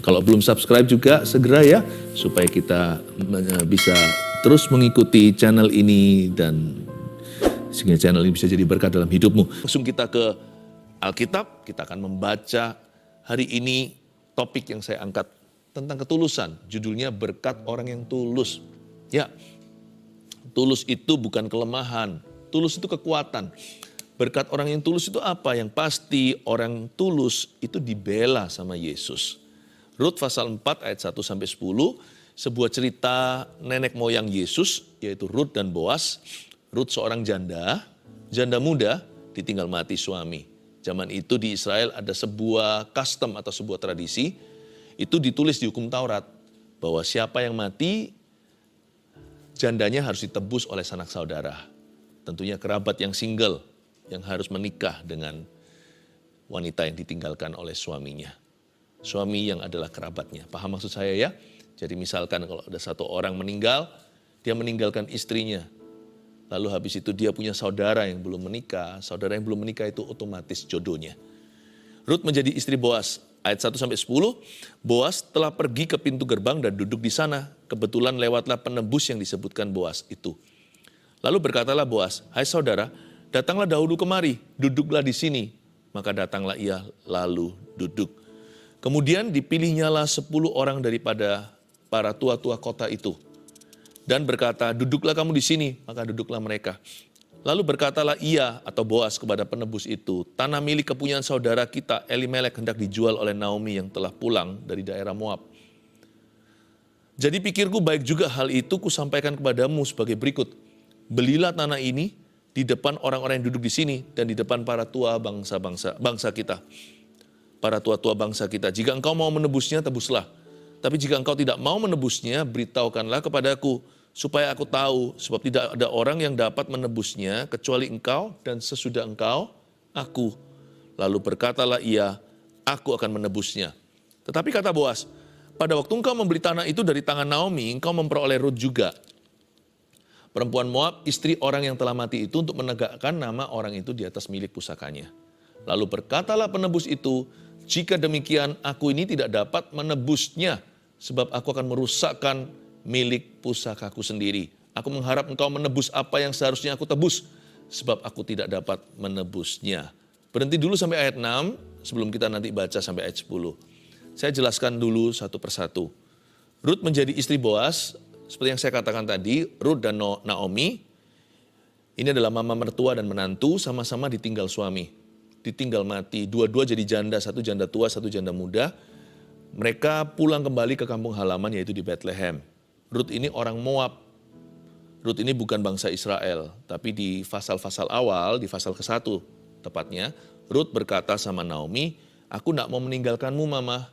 Kalau belum subscribe juga segera ya, supaya kita bisa terus mengikuti channel ini dan sehingga channel ini bisa jadi berkat dalam hidupmu. Langsung kita ke Alkitab, kita akan membaca hari ini topik yang saya angkat tentang ketulusan. Judulnya berkat orang yang tulus. Ya, tulus itu bukan kelemahan, tulus itu kekuatan. Berkat orang yang tulus itu apa? Yang pasti orang tulus itu dibela sama Yesus. Rut pasal 4 ayat 1-10, sebuah cerita nenek moyang Yesus, yaitu Rut dan Boas. Rut seorang janda muda, ditinggal mati suami. Zaman itu di Israel ada sebuah custom atau sebuah tradisi, itu ditulis di hukum Taurat, bahwa siapa yang mati, jandanya harus ditebus oleh sanak saudara. Tentunya kerabat yang single, yang harus menikah dengan wanita yang ditinggalkan oleh suaminya. Suami yang adalah kerabatnya. Paham maksud saya ya? Jadi misalkan kalau ada satu orang meninggal, dia meninggalkan istrinya. Lalu habis itu dia punya saudara yang belum menikah. Saudara yang belum menikah itu otomatis jodohnya. Rut menjadi istri Boas. Ayat 1-10, Boas telah pergi ke pintu gerbang dan duduk di sana. Kebetulan lewatlah penebus yang disebutkan Boas itu. Lalu berkatalah Boas, "Hai saudara, datanglah dahulu kemari, duduklah di sini." Maka datanglah ia lalu duduk. Kemudian dipilihnyalah 10 orang daripada para tua-tua kota itu. Dan berkata, "Duduklah kamu di sini," maka duduklah mereka. Lalu berkatalah ia atau Boas kepada penebus itu, "Tanah milik kepunyaan saudara kita Elimelek hendak dijual oleh Naomi yang telah pulang dari daerah Moab. Jadi pikirku baik juga hal itu kusampaikan kepadamu sebagai berikut. Belilah tanah ini di depan orang-orang yang duduk di sini dan di depan para tua bangsa kita. Para tua-tua bangsa kita. Jika engkau mau menebusnya, tebuslah. Tapi jika engkau tidak mau menebusnya, beritahukanlah kepadaku, supaya aku tahu, sebab tidak ada orang yang dapat menebusnya, kecuali engkau dan sesudah engkau, aku." Lalu berkatalah ia, "Aku akan menebusnya." Tetapi kata Boas, "Pada waktu engkau membeli tanah itu dari tangan Naomi, engkau memperoleh Rut juga, perempuan Moab, istri orang yang telah mati itu, untuk menegakkan nama orang itu di atas milik pusakanya." Lalu berkatalah penebus itu, "Jika demikian aku ini tidak dapat menebusnya, sebab aku akan merusakkan milik pusakaku sendiri. Aku mengharap engkau menebus apa yang seharusnya aku tebus, sebab aku tidak dapat menebusnya." Berhenti dulu sampai ayat 6, sebelum kita nanti baca sampai ayat 10. Saya jelaskan dulu satu persatu. Rut menjadi istri Boas, seperti yang saya katakan tadi, Rut dan Naomi, ini adalah mama mertua dan menantu, sama-sama ditinggal suami. Ditinggal mati, dua-dua jadi janda, satu janda tua, satu janda muda. Mereka pulang kembali ke kampung halaman, yaitu di Bethlehem. Rut ini orang Moab. Rut ini bukan bangsa Israel, tapi di pasal-pasal awal, di pasal ke-1 tepatnya, Rut berkata sama Naomi, "Aku tidak mau meninggalkanmu, mama.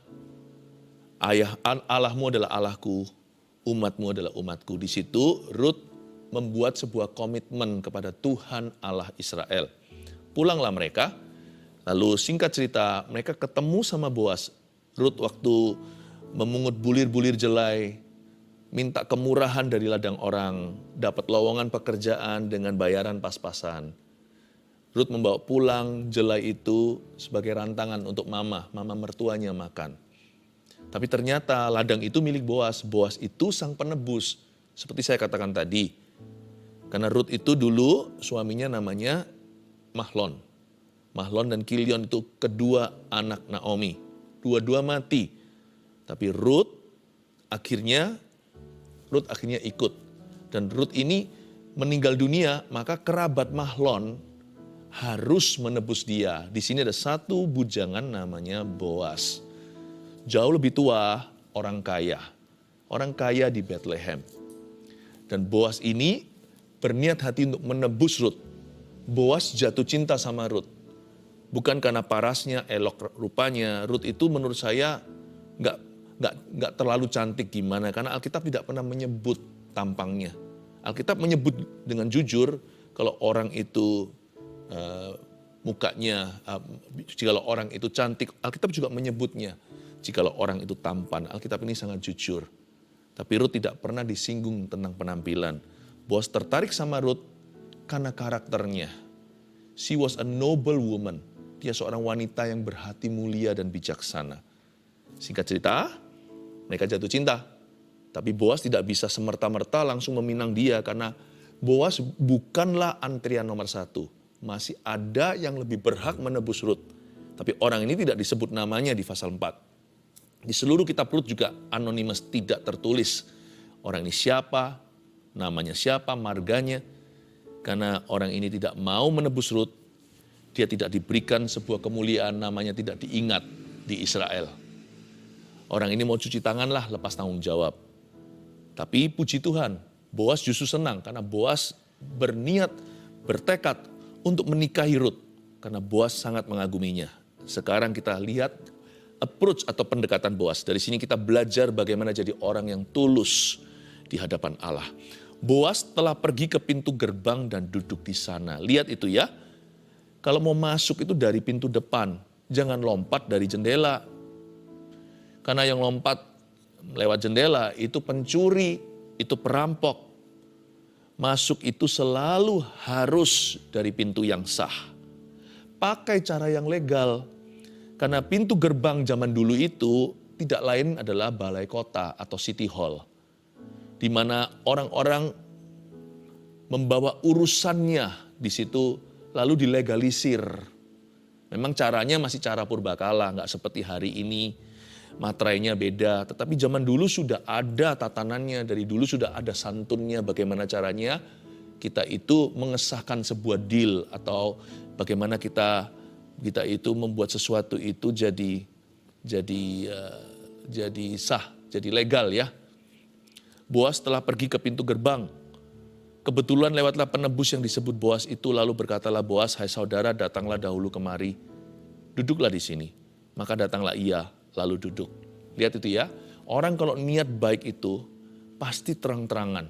Allahmu adalah Allahku, umatmu adalah umatku." Di situ Rut membuat sebuah komitmen kepada Tuhan Allah Israel. Pulanglah mereka. Lalu singkat cerita, mereka ketemu sama Boas. Rut waktu memungut bulir-bulir jelai, minta kemurahan dari ladang orang, dapat lowongan pekerjaan dengan bayaran pas-pasan. Rut membawa pulang jelai itu sebagai rantangan untuk mama mertuanya makan. Tapi ternyata ladang itu milik Boas. Boas itu sang penebus, seperti saya katakan tadi. Karena Rut itu dulu suaminya namanya Mahlon. Mahlon dan Kilion itu kedua anak Naomi. Dua-dua mati. Tapi Rut akhirnya ikut. Dan Rut ini meninggal dunia, maka kerabat Mahlon harus menebus dia. Di sini ada satu bujangan namanya Boas. Jauh lebih tua, orang kaya. Orang kaya di Bethlehem. Dan Boas ini berniat hati untuk menebus Rut. Boas jatuh cinta sama Rut. Bukan karena parasnya, elok rupanya. Rut itu menurut saya nggak terlalu cantik gimana. Karena Alkitab tidak pernah menyebut tampangnya. Alkitab menyebut dengan jujur kalau orang itu mukanya, jikalau orang itu cantik. Alkitab juga menyebutnya. Jikalau orang itu tampan. Alkitab ini sangat jujur. Tapi Rut tidak pernah disinggung tentang penampilan. Boas tertarik sama Rut karena karakternya. She was a noble woman. Dia seorang wanita yang berhati mulia dan bijaksana. Singkat cerita, Mereka jatuh cinta. Tapi Boas tidak bisa semerta-merta langsung meminang dia karena Boas bukanlah antrian nomor 1. Masih ada yang lebih berhak menebus Rut. Tapi orang ini tidak disebut namanya di pasal 4. Di seluruh kitab Rut juga anonimus, tidak tertulis. Orang ini siapa, namanya siapa, marganya. Karena orang ini tidak mau menebus Rut, dia tidak diberikan sebuah kemuliaan, namanya tidak diingat di Israel. Orang ini mau cuci tangan lah, lepas tanggung jawab. Tapi puji Tuhan, Boas justru senang karena Boas berniat, bertekad untuk menikahi Rut. Karena Boas sangat mengaguminya. Sekarang kita lihat approach atau pendekatan Boas. Dari sini kita belajar bagaimana jadi orang yang tulus di hadapan Allah. Boas telah pergi ke pintu gerbang dan duduk di sana. Lihat itu ya. Kalau mau masuk itu dari pintu depan. Jangan lompat dari jendela. Karena yang lompat lewat jendela itu pencuri, itu perampok. Masuk itu selalu harus dari pintu yang sah. Pakai cara yang legal. Karena pintu gerbang zaman dulu itu tidak lain adalah balai kota atau city hall. Di mana orang-orang membawa urusannya di situ lalu dilegalisir. Memang caranya masih cara purbakala, nggak seperti hari ini. Materainya beda, tetapi zaman dulu sudah ada tatanannya, dari dulu sudah ada santunnya bagaimana caranya kita itu mengesahkan sebuah deal atau bagaimana kita itu membuat sesuatu itu jadi sah, jadi legal ya. Boas telah pergi ke pintu gerbang. Kebetulan lewatlah penebus yang disebut Boas itu, lalu berkatalah Boas, "Hai saudara, datanglah dahulu kemari. Duduklah di sini." Maka datanglah ia, lalu duduk. Lihat itu ya, orang kalau niat baik itu pasti terang-terangan.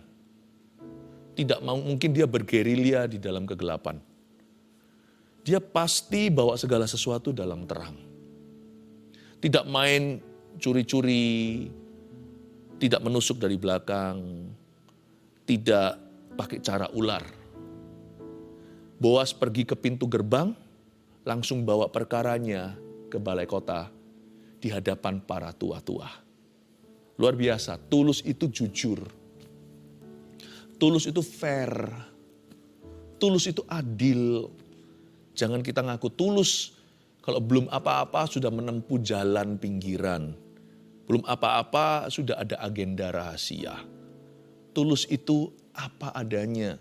Tidak mungkin dia bergerilya di dalam kegelapan. Dia pasti bawa segala sesuatu dalam terang. Tidak main curi-curi, tidak menusuk dari belakang, tidak pakai cara ular. Boas pergi ke pintu gerbang, langsung bawa perkaranya ke balai kota di hadapan para tua-tua. Luar biasa, tulus itu jujur. Tulus itu fair. Tulus itu adil. Jangan kita ngaku tulus kalau belum apa-apa sudah menempuh jalan pinggiran. Belum apa-apa sudah ada agenda rahasia. Tulus itu apa adanya.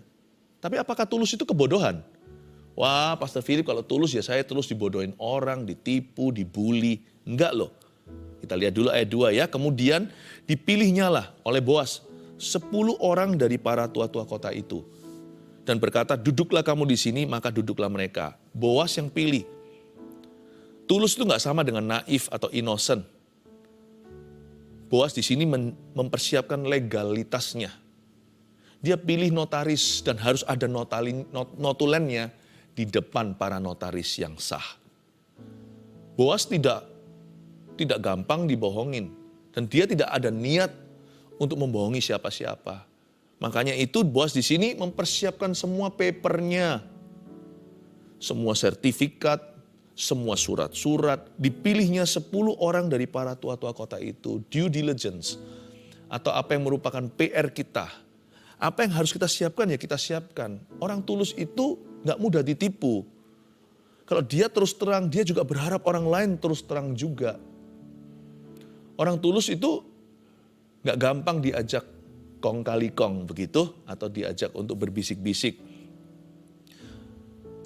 Tapi apakah tulus itu kebodohan? Wah, Pastor Philip kalau tulus ya saya terus dibodohin orang, ditipu, dibully. Enggak loh. Kita lihat dulu ayat 2 ya. Kemudian dipilihnya lah oleh Boas 10 orang dari para tua-tua kota itu. Dan berkata, "Duduklah kamu di sini," maka duduklah mereka. Boas yang pilih. Tulus itu enggak sama dengan naif atau innocent. Boas di sini mempersiapkan legalitasnya. Dia pilih notaris dan harus ada notulennya di depan para notaris yang sah. Boas tidak gampang dibohongin. Dan dia tidak ada niat untuk membohongi siapa-siapa. Makanya itu Boas di sini mempersiapkan semua papernya. Semua sertifikat, semua surat-surat. Dipilihnya 10 orang dari para tua-tua kota itu. Due diligence. Atau apa yang merupakan PR kita. Apa yang harus kita siapkan ya kita siapkan. Orang tulus itu gak mudah ditipu. Kalau dia terus terang, dia juga berharap orang lain terus terang juga. Orang tulus itu gak gampang diajak kong kali kong begitu. Atau diajak untuk berbisik-bisik.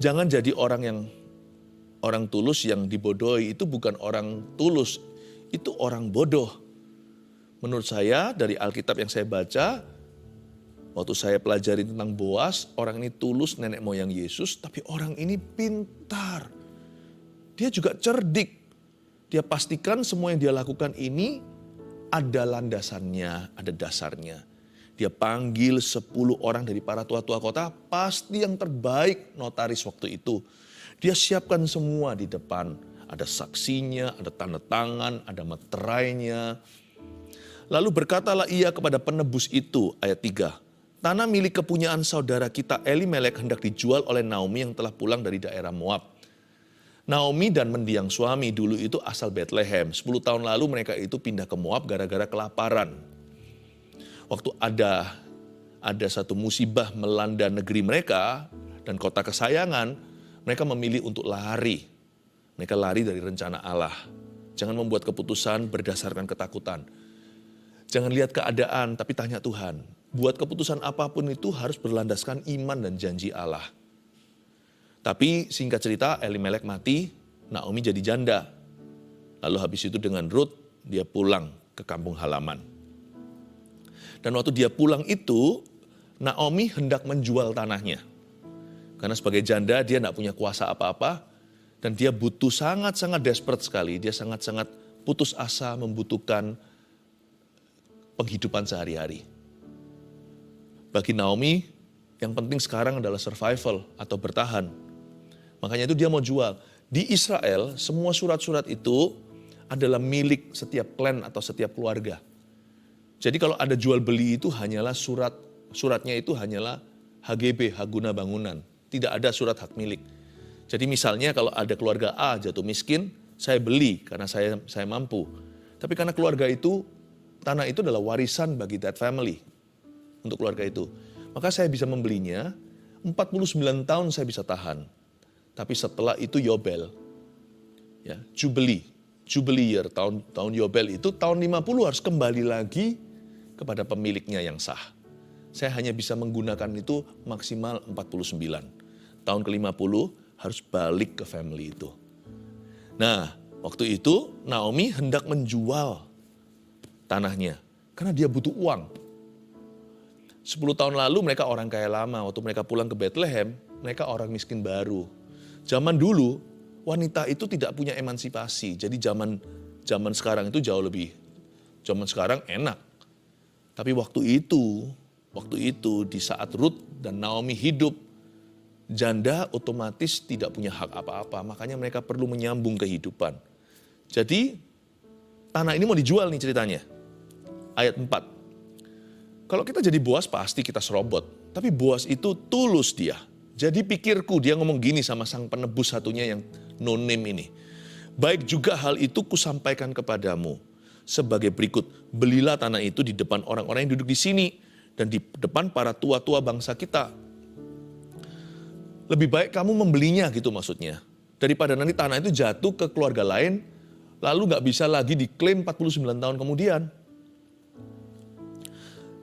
Jangan jadi orang tulus yang dibodohi. Itu bukan orang tulus, itu orang bodoh. Menurut saya dari Alkitab yang saya baca, waktu saya pelajari tentang Boas, orang ini tulus nenek moyang Yesus, tapi orang ini pintar. Dia juga cerdik. Dia pastikan semua yang dia lakukan ini ada landasannya, ada dasarnya. Dia panggil 10 orang dari para tua-tua kota, pasti yang terbaik notaris waktu itu. Dia siapkan semua di depan. Ada saksinya, ada tanda tangan, ada meterainya. Lalu berkatalah ia kepada penebus itu, ayat 3. "Tanah milik kepunyaan saudara kita Elimelek hendak dijual oleh Naomi yang telah pulang dari daerah Moab. Naomi dan mendiang suami dulu itu asal Bethlehem. 10 tahun lalu mereka itu pindah ke Moab gara-gara kelaparan. Waktu ada satu musibah melanda negeri mereka dan kota kesayangan, mereka memilih untuk lari. Mereka lari dari rencana Allah. Jangan membuat keputusan berdasarkan ketakutan. Jangan lihat keadaan, tapi tanya Tuhan. Buat keputusan apapun itu harus berlandaskan iman dan janji Allah. Tapi singkat cerita, Elimelek mati, Naomi jadi janda. Lalu habis itu dengan Ruth, dia pulang ke kampung halaman. Dan waktu dia pulang itu, Naomi hendak menjual tanahnya. Karena sebagai janda dia tidak punya kuasa apa-apa. Dan dia butuh sangat-sangat desperate sekali. Dia sangat-sangat putus asa membutuhkan penghidupan sehari-hari. Bagi Naomi, yang penting sekarang adalah survival atau bertahan. Makanya itu dia mau jual. Di Israel, semua surat-surat itu adalah milik setiap klan atau setiap keluarga. Jadi kalau ada jual beli itu hanyalah suratnya itu hanyalah HGB, hak guna bangunan. Tidak ada surat hak milik. Jadi misalnya kalau ada keluarga A jatuh miskin, saya beli karena saya mampu. Tapi karena keluarga itu, tanah itu adalah warisan bagi that family. Untuk keluarga itu. Maka saya bisa membelinya, 49 tahun saya bisa tahan. Tapi setelah itu Yobel, ya, Jubilee year, tahun Yobel itu tahun 50 harus kembali lagi kepada pemiliknya yang sah. Saya hanya bisa menggunakan itu maksimal 49. Tahun ke-50 harus balik ke family itu. Nah, waktu itu Naomi hendak menjual tanahnya karena dia butuh uang. 10 tahun lalu mereka orang kaya lama, waktu mereka pulang ke Bethlehem, mereka orang miskin baru. Zaman dulu, wanita itu tidak punya emansipasi. Jadi zaman sekarang itu jauh lebih. Zaman sekarang enak. Tapi waktu itu di saat Ruth dan Naomi hidup, janda otomatis tidak punya hak apa-apa. Makanya mereka perlu menyambung kehidupan. Jadi, tanah ini mau dijual nih ceritanya. Ayat 4. Kalau kita jadi Boas pasti kita serobot. Tapi Boas itu tulus dia. Jadi pikirku, dia ngomong gini sama sang penebus satunya yang no name ini. Baik juga hal itu kusampaikan kepadamu. Sebagai berikut, belilah tanah itu di depan orang-orang yang duduk di sini. Dan di depan para tua-tua bangsa kita. Lebih baik kamu membelinya gitu maksudnya. Daripada nanti tanah itu jatuh ke keluarga lain, lalu gak bisa lagi diklaim 49 tahun kemudian.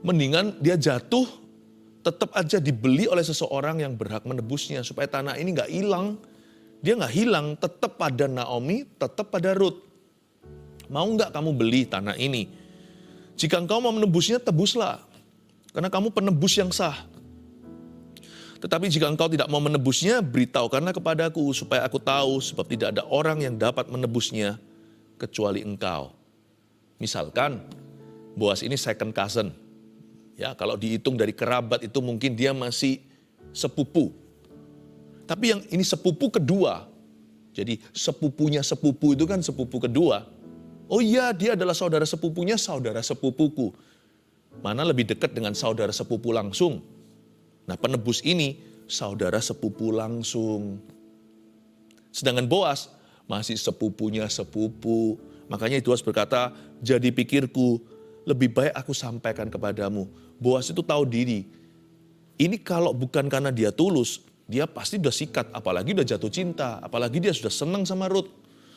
Mendingan dia jatuh, tetap aja dibeli oleh seseorang yang berhak menebusnya. Supaya tanah ini gak hilang. Dia gak hilang, tetap pada Naomi, tetap pada Ruth. Mau gak kamu beli tanah ini? Jika engkau mau menebusnya, tebuslah. Karena kamu penebus yang sah. Tetapi jika engkau tidak mau menebusnya, beritahukanlah kepadaku supaya aku tahu, sebab tidak ada orang yang dapat menebusnya kecuali engkau. Misalkan, Boas ini second cousin. Ya, kalau dihitung dari kerabat itu mungkin dia masih sepupu. Tapi yang ini sepupu kedua. Jadi sepupunya sepupu itu kan sepupu kedua. Oh iya, dia adalah saudara sepupunya saudara sepupuku. Mana lebih dekat dengan saudara sepupu langsung? Nah, penebus ini saudara sepupu langsung. Sedangkan Boas masih sepupunya sepupu. Makanya Boas berkata, jadi pikirku, lebih baik aku sampaikan kepadamu. Boas itu tahu diri. Ini kalau bukan karena dia tulus, dia pasti udah sikat. Apalagi udah jatuh cinta. Apalagi dia sudah senang sama Ruth.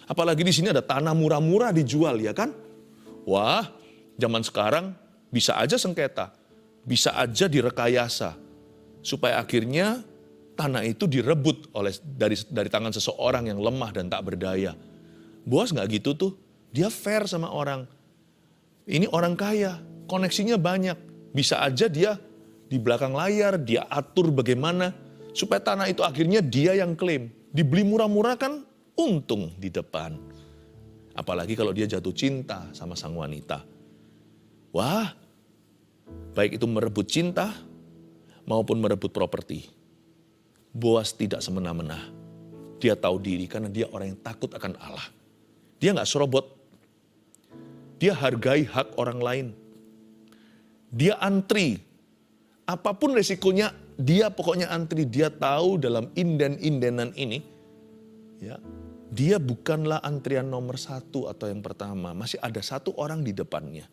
Apalagi di sini ada tanah murah-murah dijual, ya kan? Wah, zaman sekarang bisa aja sengketa. Bisa aja direkayasa. Supaya akhirnya tanah itu direbut dari tangan seseorang yang lemah dan tak berdaya. Boas gak gitu tuh. Dia fair sama orang. Ini orang kaya, koneksinya banyak. Bisa aja dia di belakang layar, dia atur bagaimana. Supaya tanah itu akhirnya dia yang klaim. Dibeli murah-murah kan untung di depan. Apalagi kalau dia jatuh cinta sama sang wanita. Wah, baik itu merebut cinta maupun merebut properti. Boas tidak semena-mena. Dia tahu diri karena dia orang yang takut akan Allah. Dia gak serobot. Dia hargai hak orang lain. Dia antri. Apapun resikonya, dia pokoknya antri. Dia tahu dalam inden-indenan ini, ya, Dia bukanlah antrian nomor 1 atau yang pertama. Masih ada satu orang di depannya.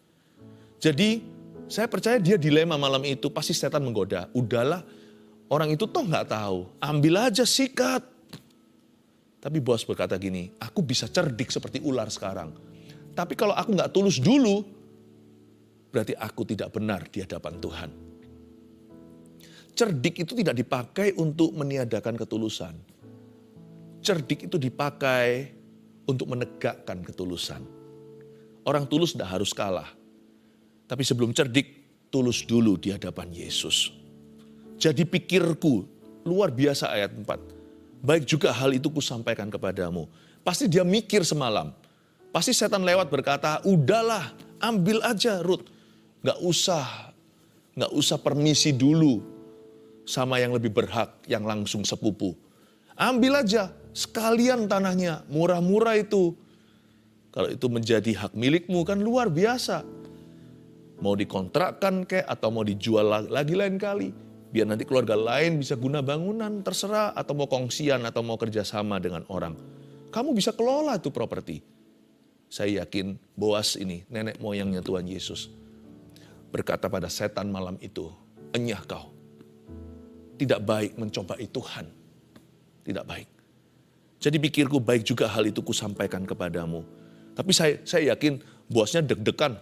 Jadi saya percaya dia dilema malam itu. Pasti setan menggoda. Udahlah, orang itu toh nggak tahu. Ambil aja, sikat. Tapi Boas berkata gini, aku bisa cerdik seperti ular sekarang. Tapi kalau aku nggak tulus dulu, berarti aku tidak benar di hadapan Tuhan. Cerdik itu tidak dipakai untuk meniadakan ketulusan. Cerdik itu dipakai untuk menegakkan ketulusan. Orang tulus tidak harus kalah. Tapi sebelum cerdik, tulus dulu di hadapan Yesus. Jadi pikirku, luar biasa ayat 4. Baik juga hal itu kusampaikan kepadamu. Pasti dia mikir semalam. Pasti setan lewat berkata, udahlah ambil aja Rut. Gak usah permisi dulu sama yang lebih berhak, yang langsung sepupu. Ambil aja. Sekalian tanahnya, murah-murah itu. Kalau itu menjadi hak milikmu kan luar biasa. Mau dikontrakkan kek atau mau dijual lagi lain kali. Biar nanti keluarga lain bisa guna bangunan, terserah. Atau mau kongsian atau mau kerjasama dengan orang. Kamu bisa kelola itu properti. Saya yakin Boas ini, nenek moyangnya Tuhan Yesus. Berkata pada setan malam itu, enyah kau. Tidak baik mencobai Tuhan. Tidak baik. Jadi pikirku baik juga hal itu kusampaikan kepadamu. Tapi saya yakin Boasnya deg-degan.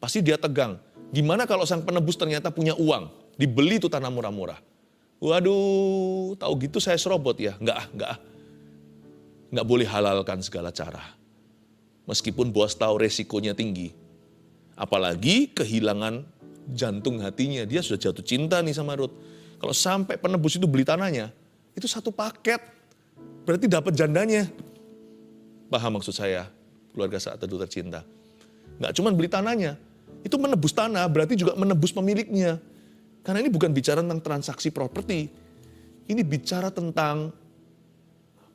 Pasti dia tegang. Gimana kalau sang penebus ternyata punya uang. Dibeli tuh tanah murah-murah. Waduh, tahu gitu saya serobot ya. Enggak boleh halalkan segala cara. Meskipun Boas tahu resikonya tinggi. Apalagi kehilangan jantung hatinya. Dia sudah jatuh cinta nih sama Rut. Kalau sampai penebus itu beli tanahnya, itu satu paket. Berarti dapat jandanya. Paham maksud saya, keluarga Saat Teduh tercinta. Nggak cuma beli tanahnya, itu menebus tanah berarti juga menebus pemiliknya. Karena ini bukan bicara tentang transaksi properti. Ini bicara tentang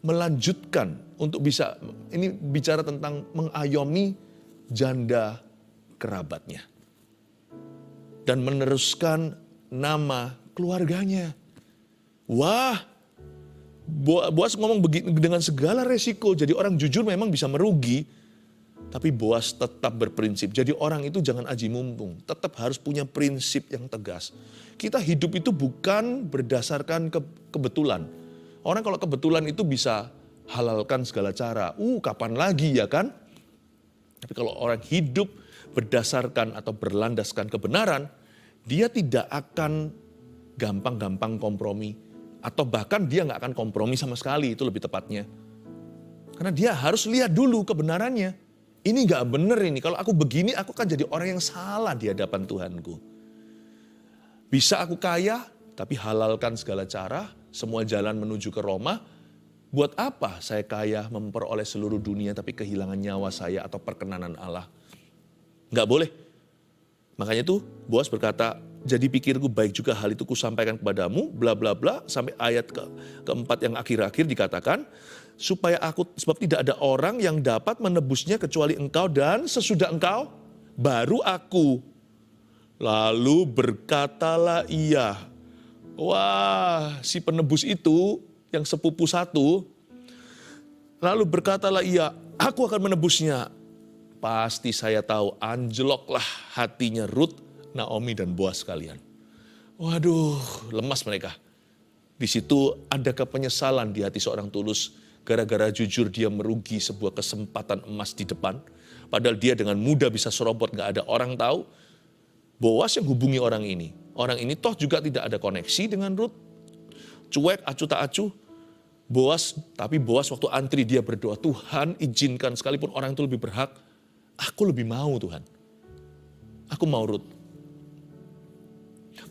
melanjutkan untuk bisa, ini bicara tentang mengayomi janda kerabatnya. Dan meneruskan nama keluarganya. Wah, Boas ngomong begini dengan segala resiko. Jadi orang jujur memang bisa merugi. Tapi Boas tetap berprinsip. Jadi orang itu jangan aji mumpung. Tetap harus punya prinsip yang tegas. Kita hidup itu bukan berdasarkan kebetulan. Orang kalau kebetulan itu bisa halalkan segala cara. Kapan lagi ya kan? Tapi kalau orang hidup berdasarkan atau berlandaskan kebenaran, dia tidak akan gampang-gampang kompromi. Atau bahkan dia nggak akan kompromi sama sekali, itu lebih tepatnya. Karena dia harus lihat dulu kebenarannya. Ini nggak benar ini, kalau aku begini aku kan jadi orang yang salah di hadapan Tuhanku. Bisa aku kaya, tapi halalkan segala cara, semua jalan menuju ke Roma. Buat apa saya kaya memperoleh seluruh dunia tapi kehilangan nyawa saya atau perkenanan Allah? Nggak boleh. Makanya tuh Boas berkata, jadi pikirku baik juga hal itu kusampaikan kepadamu, bla bla bla, sampai ayat keempat yang akhir-akhir dikatakan, sebab tidak ada orang yang dapat menebusnya kecuali engkau dan sesudah engkau, baru aku. Lalu berkatalah ia, wah si penebus itu yang sepupu satu, lalu berkatalah ia, aku akan menebusnya. Pasti saya tahu anjloklah hatinya Rut, Naomi dan Boas sekalian. Waduh, lemas mereka. Di situ ada penyesalan di hati seorang tulus. Gara-gara jujur dia merugi sebuah kesempatan emas di depan. Padahal dia dengan mudah bisa serobot, gak ada orang tahu. Boas yang hubungi orang ini. Orang ini toh juga tidak ada koneksi dengan Rut. Cuek, acuh tak acuh. Tapi Boas waktu antri dia berdoa, Tuhan izinkan sekalipun orang itu lebih berhak. Aku lebih mau Tuhan. Aku mau Rut.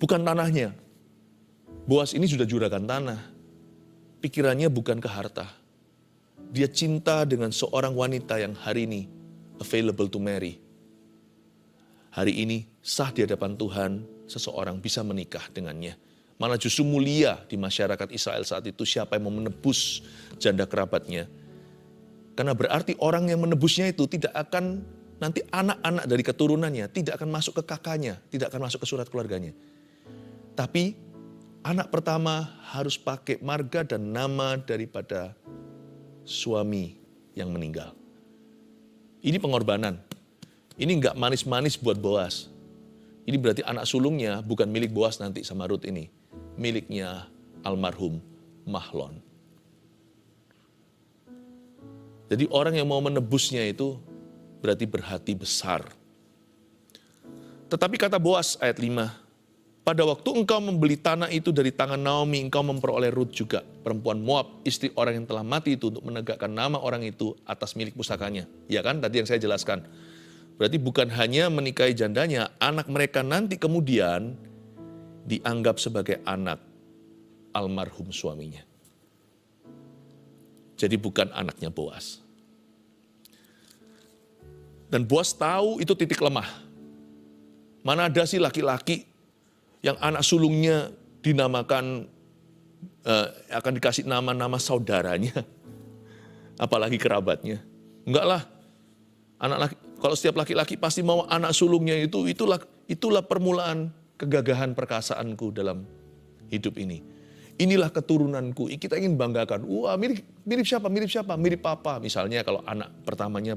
Bukan tanahnya. Boas ini sudah juragan tanah. Pikirannya bukan ke harta. Dia cinta dengan seorang wanita yang hari ini available to marry. Hari ini sah di hadapan Tuhan seseorang bisa menikah dengannya. Malah justru mulia di masyarakat Israel saat itu siapa yang mau menebus janda kerabatnya. Karena berarti orang yang menebusnya itu tidak akan, nanti anak-anak dari keturunannya tidak akan masuk ke kakaknya, tidak akan masuk ke surat keluarganya. Tapi anak pertama harus pakai marga dan nama daripada suami yang meninggal. Ini pengorbanan. Ini nggak manis-manis buat Boas. Ini berarti anak sulungnya bukan milik Boas nanti sama Ruth ini. Miliknya almarhum Mahlon. Jadi orang yang mau menebusnya itu berarti berhati besar. Tetapi kata Boas ayat 5, pada waktu engkau membeli tanah itu dari tangan Naomi, engkau memperoleh Ruth juga, perempuan Moab, istri orang yang telah mati itu untuk menegakkan nama orang itu atas milik pusakanya. Ya kan, tadi yang saya jelaskan. Berarti bukan hanya menikahi jandanya, anak mereka nanti kemudian dianggap sebagai anak almarhum suaminya. Jadi bukan anaknya Boas. Dan Boas tahu itu titik lemah. Mana ada sih laki-laki yang anak sulungnya dinamakan, akan dikasih nama-nama saudaranya, apalagi kerabatnya. Enggak lah, kalau setiap laki-laki pasti mau anak sulungnya itulah permulaan kegagahan perkasaanku dalam hidup ini. Inilah keturunanku, kita ingin banggakan. Wah, mirip siapa? Mirip papa. Misalnya kalau anak pertamanya,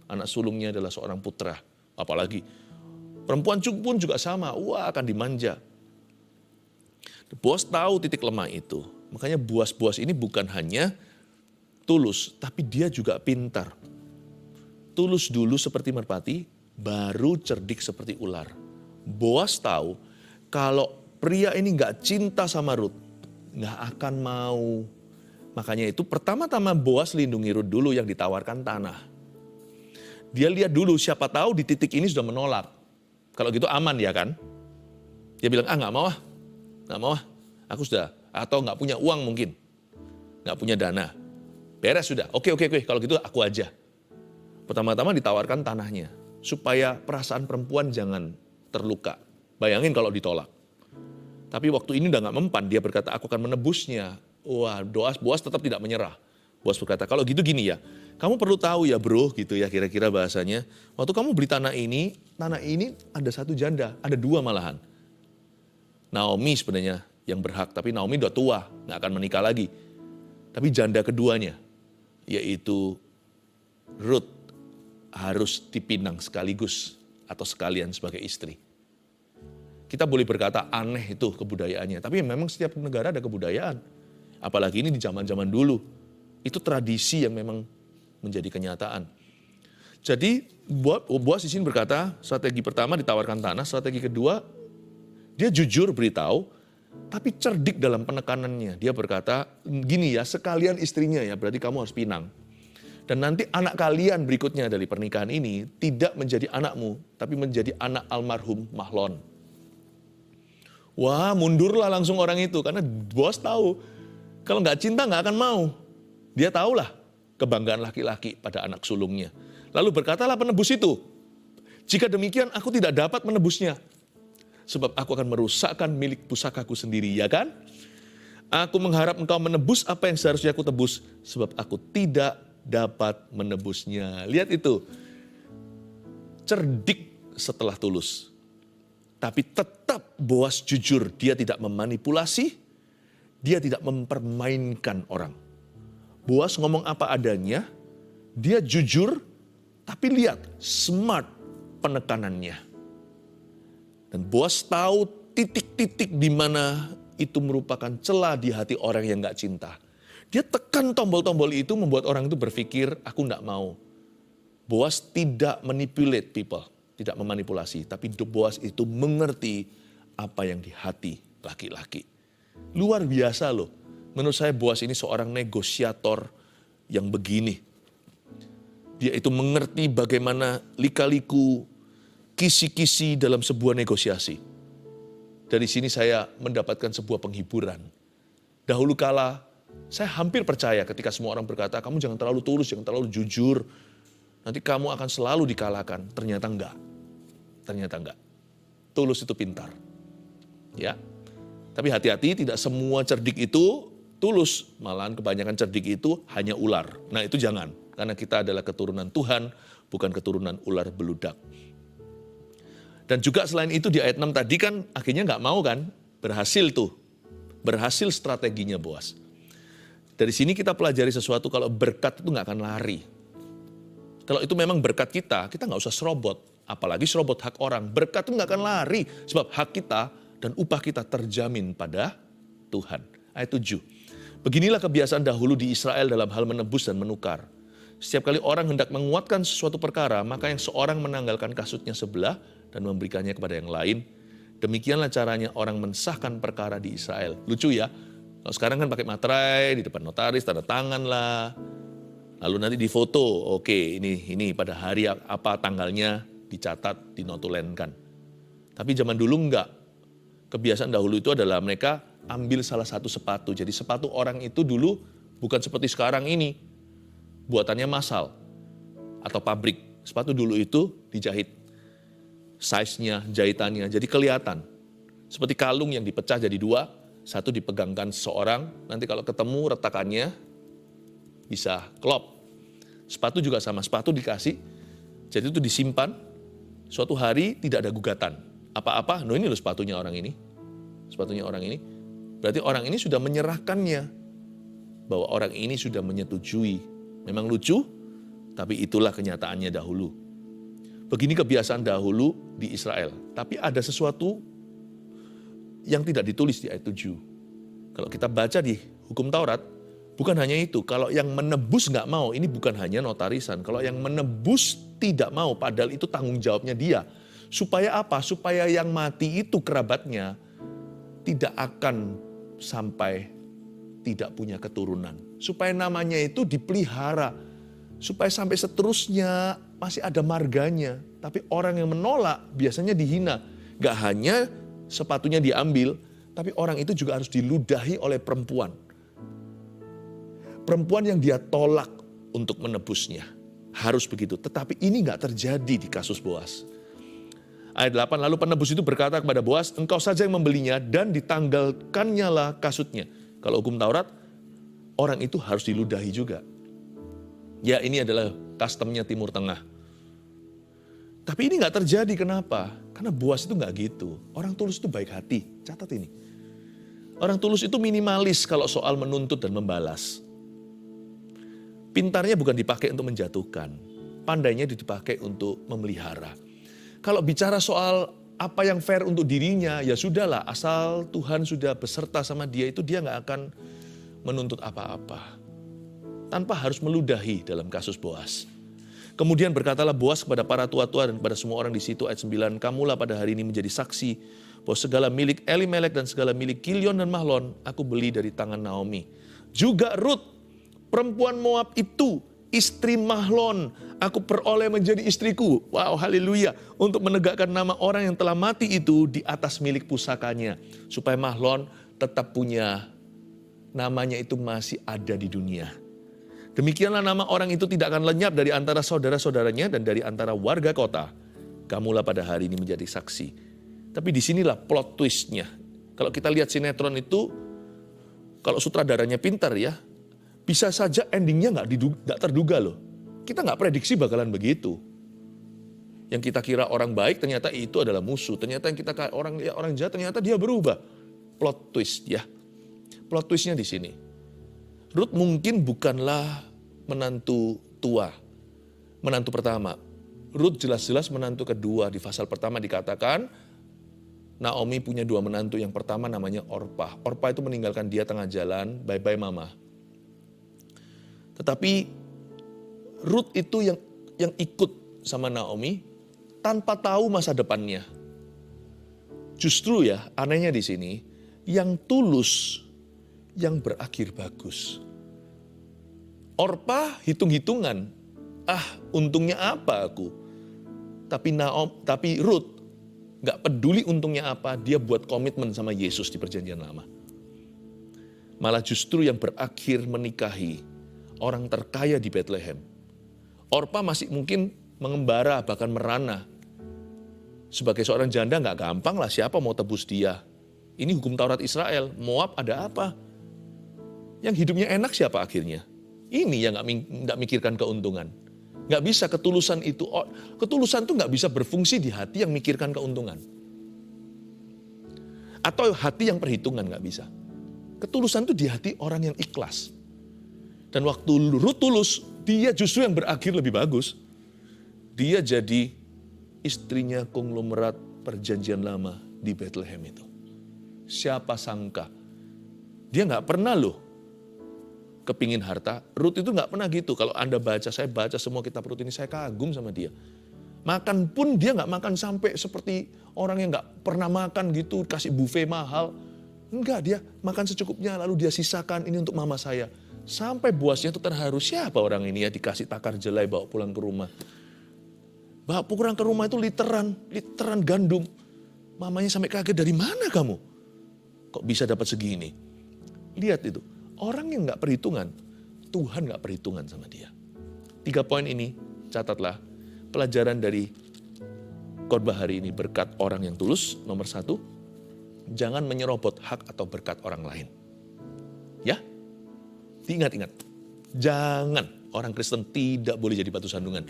anak sulungnya adalah seorang putra, apalagi perempuan pun juga sama, wah akan dimanja. Boas tahu titik lemah itu. Makanya Boas ini bukan hanya tulus, tapi dia juga pintar. Tulus dulu seperti merpati, baru cerdik seperti ular. Boas tahu kalau pria ini gak cinta sama Ruth, gak akan mau. Makanya itu pertama-tama Boas lindungi Ruth dulu yang ditawarkan tanah. Dia lihat dulu, siapa tahu di titik ini sudah menolak. Kalau gitu aman ya kan? Dia bilang, gak mau ah, aku sudah, atau gak punya uang mungkin, gak punya dana. Beres sudah, oke, kalau gitu aku aja. Pertama-tama ditawarkan tanahnya, supaya perasaan perempuan jangan terluka. Bayangin kalau ditolak. Tapi waktu ini udah gak mempan, dia berkata, aku akan menebusnya. Wah, Boas tetap tidak menyerah. Boas berkata, kalau gitu gini ya, kamu perlu tahu ya bro, gitu ya kira-kira bahasanya. Waktu kamu beli tanah ini ada satu janda, ada dua malahan. Naomi sebenarnya yang berhak, tapi Naomi udah tua, gak akan menikah lagi. Tapi janda keduanya, yaitu Ruth, harus dipinang sekaligus atau sekalian sebagai istri. Kita boleh berkata aneh itu kebudayaannya, tapi memang setiap negara ada kebudayaan. Apalagi ini di zaman-zaman dulu, itu tradisi yang memang menjadi kenyataan. Jadi Boas di sini berkata, strategi pertama ditawarkan tanah, strategi kedua dia jujur beritahu, tapi cerdik dalam penekanannya. Dia berkata, gini ya, sekalian istrinya ya, berarti kamu harus pinang. Dan nanti anak kalian berikutnya dari pernikahan ini tidak menjadi anakmu, tapi menjadi anak almarhum Mahlon. Wah, mundurlah langsung orang itu, karena Boas tahu, kalau nggak cinta nggak akan mau. Dia tahulah kebanggaan laki-laki pada anak sulungnya. Lalu berkatalah penebus itu, jika demikian aku tidak dapat menebusnya. Sebab aku akan merusakkan milik pusakaku sendiri, ya kan? Aku mengharap engkau menebus apa yang seharusnya aku tebus, sebab aku tidak dapat menebusnya. Lihat itu, cerdik setelah tulus. Tapi tetap Boas jujur, dia tidak memanipulasi, dia tidak mempermainkan orang. Boas ngomong apa adanya, dia jujur, tapi lihat smart penekanannya. Dan Boas tahu titik-titik di mana itu merupakan celah di hati orang yang gak cinta. Dia tekan tombol-tombol itu membuat orang itu berpikir, aku gak mau. Boas tidak manipulate people, tidak memanipulasi. Tapi Boas itu mengerti apa yang di hati laki-laki. Luar biasa loh. Menurut saya Boas ini seorang negosiator yang begini. Dia itu mengerti bagaimana lika-liku, kisi-kisi dalam sebuah negosiasi. Dari sini saya mendapatkan sebuah penghiburan. Dahulu kala, saya hampir percaya ketika semua orang berkata, kamu jangan terlalu tulus, jangan terlalu jujur. Nanti kamu akan selalu dikalahkan. Ternyata enggak. Tulus itu pintar. Ya. Tapi hati-hati, tidak semua cerdik itu tulus. Malahan kebanyakan cerdik itu hanya ular. Nah itu jangan. Karena kita adalah keturunan Tuhan, bukan keturunan ular beludak. Dan juga selain itu di ayat 6 tadi kan akhirnya nggak mau kan, berhasil strateginya Boas. Dari sini kita pelajari sesuatu, kalau berkat itu nggak akan lari. Kalau itu memang berkat kita nggak usah serobot. Apalagi serobot hak orang. Berkat itu nggak akan lari. Sebab hak kita dan upah kita terjamin pada Tuhan. Ayat 7. Beginilah kebiasaan dahulu di Israel dalam hal menebus dan menukar. Setiap kali orang hendak menguatkan sesuatu perkara, maka yang seorang menanggalkan kasutnya sebelah dan memberikannya kepada yang lain. Demikianlah caranya orang mensahkan perkara di Israel. Lucu ya, kalau sekarang kan pakai materai, di depan notaris, tanda tangan lah. Lalu nanti difoto, oke ini pada hari apa tanggalnya dicatat, dinotulenkan. Tapi zaman dulu enggak. Kebiasaan dahulu itu adalah mereka ambil salah satu sepatu. Jadi sepatu orang itu dulu bukan seperti sekarang ini. Buatannya massal atau pabrik. Sepatu dulu itu dijahit. Size-nya, jahitannya, jadi kelihatan. Seperti kalung yang dipecah jadi dua, satu dipegangkan seseorang, nanti kalau ketemu retakannya bisa klop. Sepatu juga sama, sepatu dikasih, jadi itu disimpan, suatu hari tidak ada gugatan. Apa-apa, ini loh sepatunya orang ini. Sepatunya orang ini, berarti orang ini sudah menyerahkannya, bahwa orang ini sudah menyetujui. Memang lucu, tapi itulah kenyataannya dahulu. Begini kebiasaan dahulu di Israel. Tapi ada sesuatu yang tidak ditulis di ayat 7. Kalau kita baca di hukum Taurat, bukan hanya itu. Kalau yang menebus nggak mau, ini bukan hanya notarisan. Kalau yang menebus tidak mau, padahal itu tanggung jawabnya dia. Supaya apa? Supaya yang mati itu kerabatnya tidak akan sampai tidak punya keturunan. Supaya namanya itu dipelihara. Supaya sampai seterusnya masih ada marganya. Tapi orang yang menolak biasanya dihina. Gak hanya sepatunya diambil, tapi orang itu juga harus diludahi oleh perempuan. Perempuan yang dia tolak untuk menebusnya. Harus begitu. Tetapi ini gak terjadi di kasus Boas. Ayat 8, lalu penebus itu berkata kepada Boas, engkau saja yang membelinya dan ditanggalkannya lah kasutnya. Kalau hukum Taurat, orang itu harus diludahi juga. Ya, ini adalah customnya Timur Tengah. Tapi ini gak terjadi, kenapa? Karena Boas itu gak gitu. Orang tulus itu baik hati, catat ini. Orang tulus itu minimalis kalau soal menuntut dan membalas. Pintarnya bukan dipakai untuk menjatuhkan. Pandainya dipakai untuk memelihara. Kalau bicara soal apa yang fair untuk dirinya, ya sudahlah. Asal Tuhan sudah beserta sama dia, itu dia gak akan menuntut apa-apa. Tanpa harus meludahi dalam kasus Boas. Kemudian berkatalah Boas kepada para tua-tua dan kepada semua orang di situ, ayat 9, kamulah pada hari ini menjadi saksi bahwa segala milik Elimelek dan segala milik Kilion dan Mahlon aku beli dari tangan Naomi. Juga Rut, perempuan Moab itu, istri Mahlon, aku peroleh menjadi istriku. Wow, haleluya. Untuk menegakkan nama orang yang telah mati itu di atas milik pusakanya. Supaya Mahlon tetap punya, namanya itu masih ada di dunia. Demikianlah nama orang itu tidak akan lenyap dari antara saudara-saudaranya dan dari antara warga kota. Kamulah pada hari ini menjadi saksi. Tapi disinilah plot twistnya. Kalau kita lihat sinetron itu, kalau sutradaranya pintar ya, bisa saja endingnya nggak terduga loh. Kita nggak prediksi bakalan begitu. Yang kita kira orang baik ternyata itu adalah musuh. Ternyata yang kita orang jahat ternyata dia berubah. Plot twist ya. Plot twistnya di sini. Rut mungkin bukanlah menantu tua, menantu pertama. Rut jelas-jelas menantu kedua. Di pasal pertama dikatakan, Naomi punya dua menantu. Yang pertama namanya Orpah. Orpah itu meninggalkan dia tengah jalan, bye-bye mama. Tetapi Rut itu yang ikut sama Naomi tanpa tahu masa depannya. Justru ya, anehnya di sini, yang tulus, yang berakhir bagus. Orpah hitung-hitungan, untungnya apa aku? Tapi Rut gak peduli untungnya apa, dia buat komitmen sama Yesus di perjanjian lama. Malah justru yang berakhir menikahi orang terkaya di Bethlehem. Orpah masih mungkin mengembara, bahkan merana. Sebagai seorang janda gak gampang lah, siapa mau tebus dia. Ini hukum Taurat Israel, Moab ada apa? Yang hidupnya enak siapa akhirnya? Ini yang gak mikirkan keuntungan. Gak bisa ketulusan itu. Ketulusan itu gak bisa berfungsi di hati yang mikirkan keuntungan. Atau hati yang perhitungan gak bisa. Ketulusan itu di hati orang yang ikhlas. Dan waktu Rut tulus, dia justru yang berakhir lebih bagus. Dia jadi istrinya konglomerat perjanjian lama di Bethlehem itu. Siapa sangka. Dia gak pernah loh kepingin harta. Rut itu gak pernah gitu. Kalau Anda baca, saya baca semua kitab Rut ini, saya kagum sama dia. Makan pun dia gak makan sampai seperti orang yang gak pernah makan gitu, kasih buffet mahal. Enggak, dia makan secukupnya lalu dia sisakan ini untuk mama saya. Sampai bosnya itu terharu, siapa orang ini ya, dikasih takar jelai bawa pulang ke rumah. Bawa pulang ke rumah itu literan gandum. Mamanya sampai kaget, dari mana kamu? Kok bisa dapat segini? Lihat itu, orang yang gak perhitungan, Tuhan gak perhitungan sama dia. 3 poin ini, catatlah. Pelajaran dari khotbah hari ini, berkat orang yang tulus. Nomor 1, jangan menyerobot hak atau berkat orang lain. Ya, ingat, jangan. Orang Kristen tidak boleh jadi batu sandungan.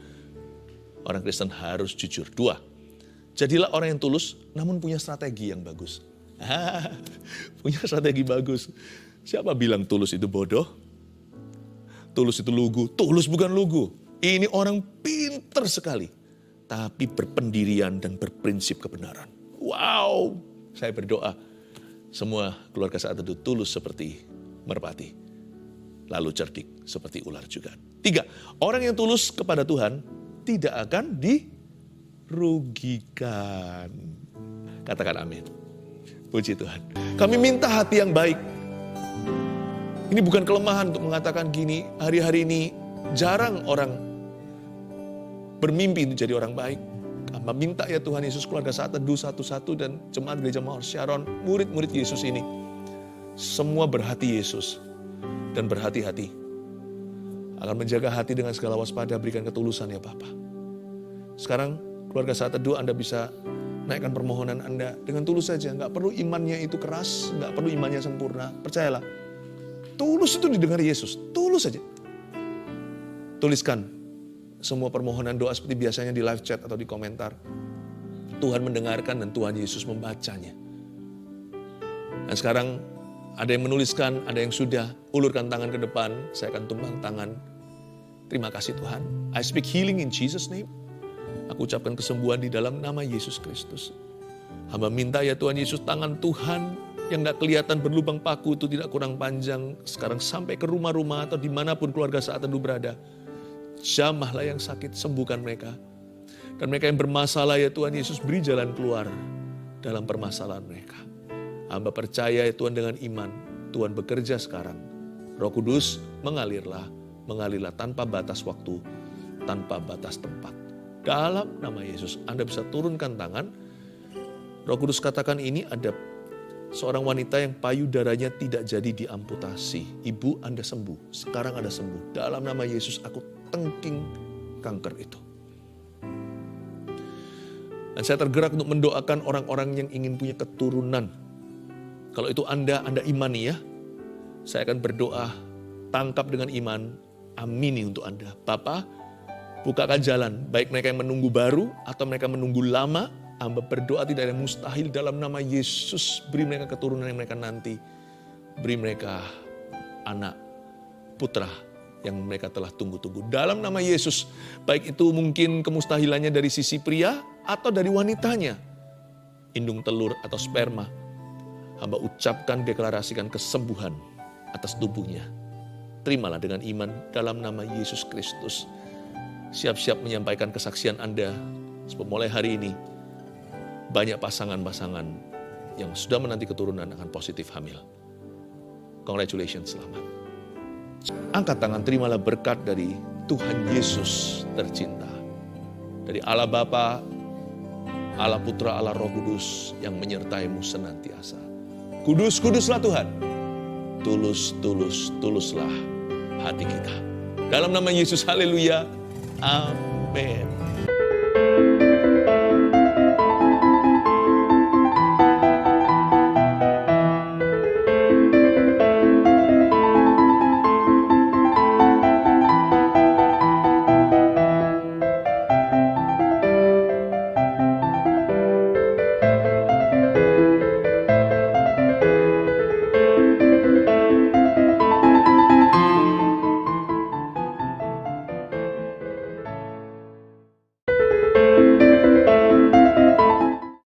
Orang Kristen harus jujur. 2, jadilah orang yang tulus namun punya strategi yang bagus. Punya strategi bagus. Siapa bilang tulus itu bodoh? Tulus itu lugu. Tulus bukan lugu. Ini orang pinter sekali. Tapi berpendirian dan berprinsip kebenaran. Wow, saya berdoa semua keluarga Saat Teduh tulus seperti merpati. Lalu cerdik seperti ular juga. 3, orang yang tulus kepada Tuhan tidak akan dirugikan. Katakan amin. Puji Tuhan. Kami minta hati yang baik. Ini bukan kelemahan untuk mengatakan gini, hari-hari ini jarang orang bermimpi untuk jadi orang baik. Kami minta ya Tuhan Yesus, keluarga Saat Teduh satu-satu dan jemaat gereja Mawar Sharon, murid-murid Yesus ini, semua berhati Yesus dan berhati-hati. Akan menjaga hati dengan segala waspada, berikan ketulusan ya Bapa. Sekarang keluarga Saat Teduh Anda bisa naikkan permohonan Anda dengan tulus saja. Nggak perlu imannya itu keras, nggak perlu imannya sempurna. Percayalah, tulus itu didengar Yesus, tulus saja. Tuliskan semua permohonan doa seperti biasanya di live chat atau di komentar. Tuhan mendengarkan dan Tuhan Yesus membacanya. Dan sekarang ada yang menuliskan, ada yang sudah, ulurkan tangan ke depan, saya akan tumpang tangan. Terima kasih Tuhan. I speak healing in Jesus' name. Aku ucapkan kesembuhan di dalam nama Yesus Kristus. Hamba minta ya Tuhan Yesus, tangan Tuhan yang gak kelihatan berlubang paku itu tidak kurang panjang. Sekarang sampai ke rumah-rumah atau dimanapun keluarga Saat Teduh berada. Jamahlah yang sakit, sembuhkan mereka. Dan mereka yang bermasalah ya Tuhan Yesus, beri jalan keluar dalam permasalahan mereka. Hamba percaya ya Tuhan dengan iman, Tuhan bekerja sekarang. Roh Kudus mengalirlah tanpa batas waktu, tanpa batas tempat. Dalam nama Yesus, Anda bisa turunkan tangan. Roh Kudus katakan ini ada seorang wanita yang payudaranya tidak jadi diamputasi. Ibu, Anda sembuh. Sekarang Anda sembuh. Dalam nama Yesus, aku tengking kanker itu. Dan saya tergerak untuk mendoakan orang-orang yang ingin punya keturunan. Kalau itu Anda imani ya. Saya akan berdoa, tangkap dengan iman, amini untuk Anda. Bapa, bukakan jalan, baik mereka yang menunggu baru atau mereka menunggu lama. Hamba berdoa tidak ada yang mustahil dalam nama Yesus. Beri mereka keturunan yang mereka nanti. Beri mereka anak, putra yang mereka telah tunggu-tunggu. Dalam nama Yesus, baik itu mungkin kemustahilannya dari sisi pria atau dari wanitanya. Indung telur atau sperma. Hamba ucapkan, deklarasikan kesembuhan atas tubuhnya. Terimalah dengan iman dalam nama Yesus Kristus. Siap-siap menyampaikan kesaksian Anda. Sebab mulai hari ini, banyak pasangan-pasangan yang sudah menanti keturunan akan positif hamil. Congratulations, selamat. Angkat tangan, terimalah berkat dari Tuhan Yesus tercinta. Dari Allah Bapa, Allah Putra, Allah Roh Kudus yang menyertaimu senantiasa. Kudus, kuduslah Tuhan. Tulus, tulus, tuluslah hati kita. Dalam nama Yesus, haleluya. Amin.